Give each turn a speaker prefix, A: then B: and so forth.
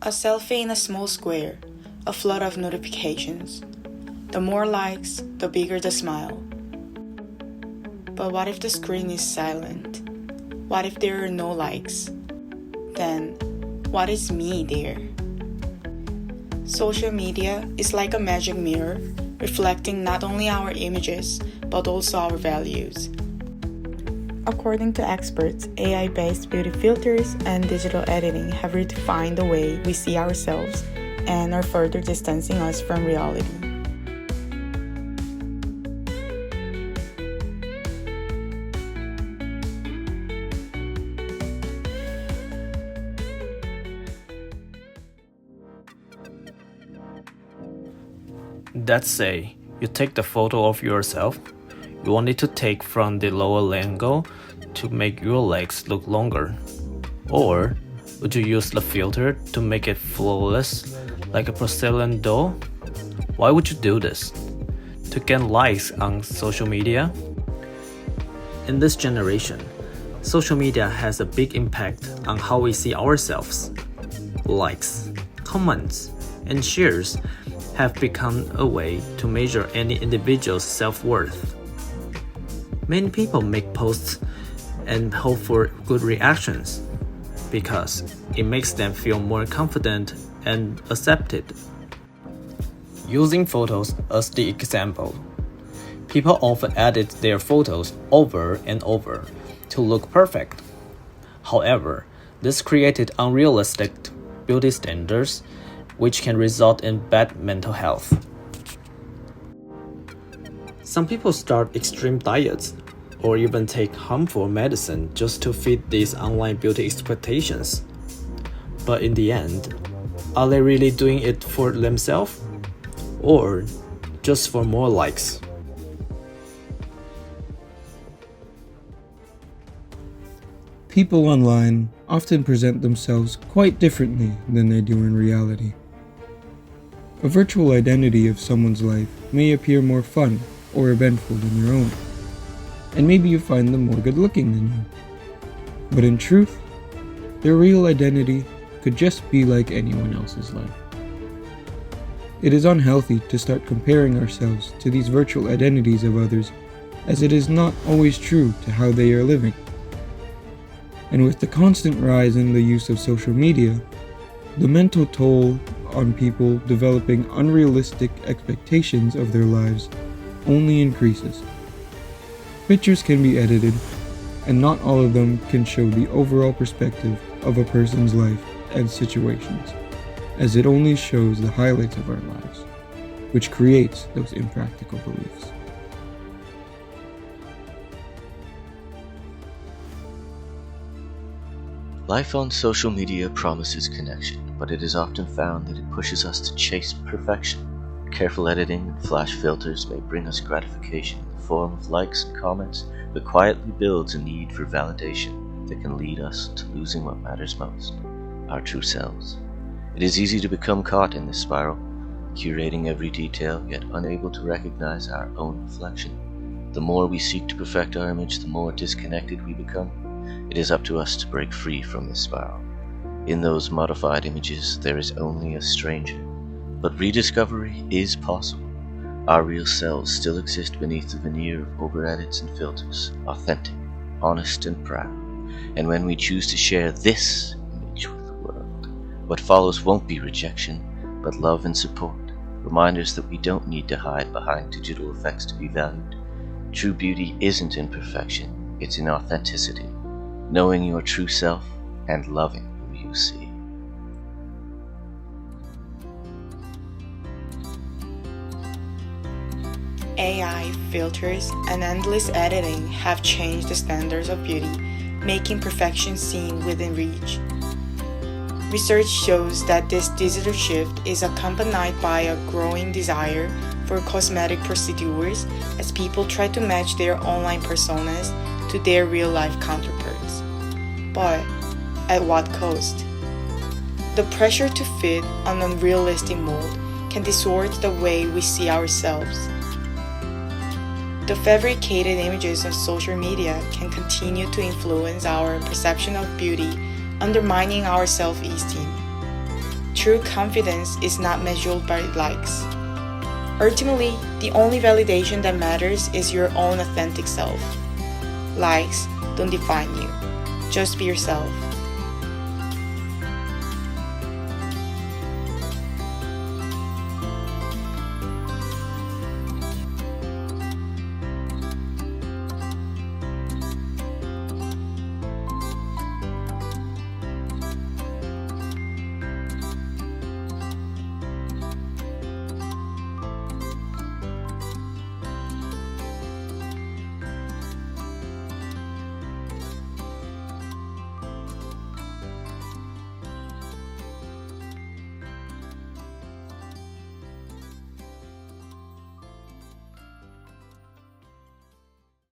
A: A selfie in a small square, a flood of notifications. The more likes, the bigger the smile. But what if the screen is silent? What if there are no likes? Then, what is me there? Social media is like a magic mirror, reflecting not only our images, but also our values. According to experts, AI-based beauty filters and digital editing have redefined the way we see ourselves and are further distancing us from reality.
B: Let's say you take the photo of yourself. You want it to take from the lower angle to make your legs look longer. Or would you use the filter to make it flawless like a porcelain doll? Why would you do this? To gain likes on social media? In this generation, social media has a big impact on how we see ourselves. Likes, comments, and shares have become a way to measure any individual's self-worth. Many people make posts and hope for good reactions because it makes them feel more confident and accepted. Using photos as the example, people often edit their photos over and over to look perfect. However, this created unrealistic beauty standards which can result in bad mental health. Some people start extreme diets or even take harmful medicine just to fit these online beauty expectations. But in the end, are they really doing it for themselves or just for more likes?
C: People online often present themselves quite differently than they do in reality. A virtual identity of someone's life may appear more fun or eventful than your own, and maybe you find them more good-looking than you. But in truth, their real identity could just be like anyone else's life. It is unhealthy to start comparing ourselves to these virtual identities of others, as it is not always true to how they are living. And with the constant rise in the use of social media, the mental toll on people developing unrealistic expectations of their lives only increases. Pictures can be edited, and not all of them can show the overall perspective of a person's life and situations, as it only shows the highlights of our lives, which creates those impractical beliefs.
D: Life on social media promises connection, but it is often found that it pushes us to chase perfection. Careful editing and flash filters may bring us gratification in the form of likes and comments, but quietly builds a need for validation that can lead us to losing what matters most, our true selves. It is easy to become caught in this spiral, curating every detail, yet unable to recognize our own reflection. The more we seek to perfect our image, the more disconnected we become. It is up to us to break free from this spiral. In those modified images, there is only a stranger, but rediscovery is possible. Our real selves still exist beneath the veneer of over-edits and filters, authentic, honest, and proud. And when we choose to share this image with the world, what follows won't be rejection, but love and support, reminders that we don't need to hide behind digital effects to be valued. True beauty isn't in perfection, it's in authenticity, knowing your true self and loving who you see.
A: AI, filters, and endless editing have changed the standards of beauty, making perfection seem within reach. Research shows that this digital shift is accompanied by a growing desire for cosmetic procedures as people try to match their online personas to their real-life counterparts. But at what cost? The pressure to fit an unrealistic mold can distort the way we see ourselves. The fabricated images on social media can continue to influence our perception of beauty, undermining our self-esteem. true confidence is not measured by likes. Ultimately, the only validation that matters is your own authentic self. Likes don't define you. Just be yourself.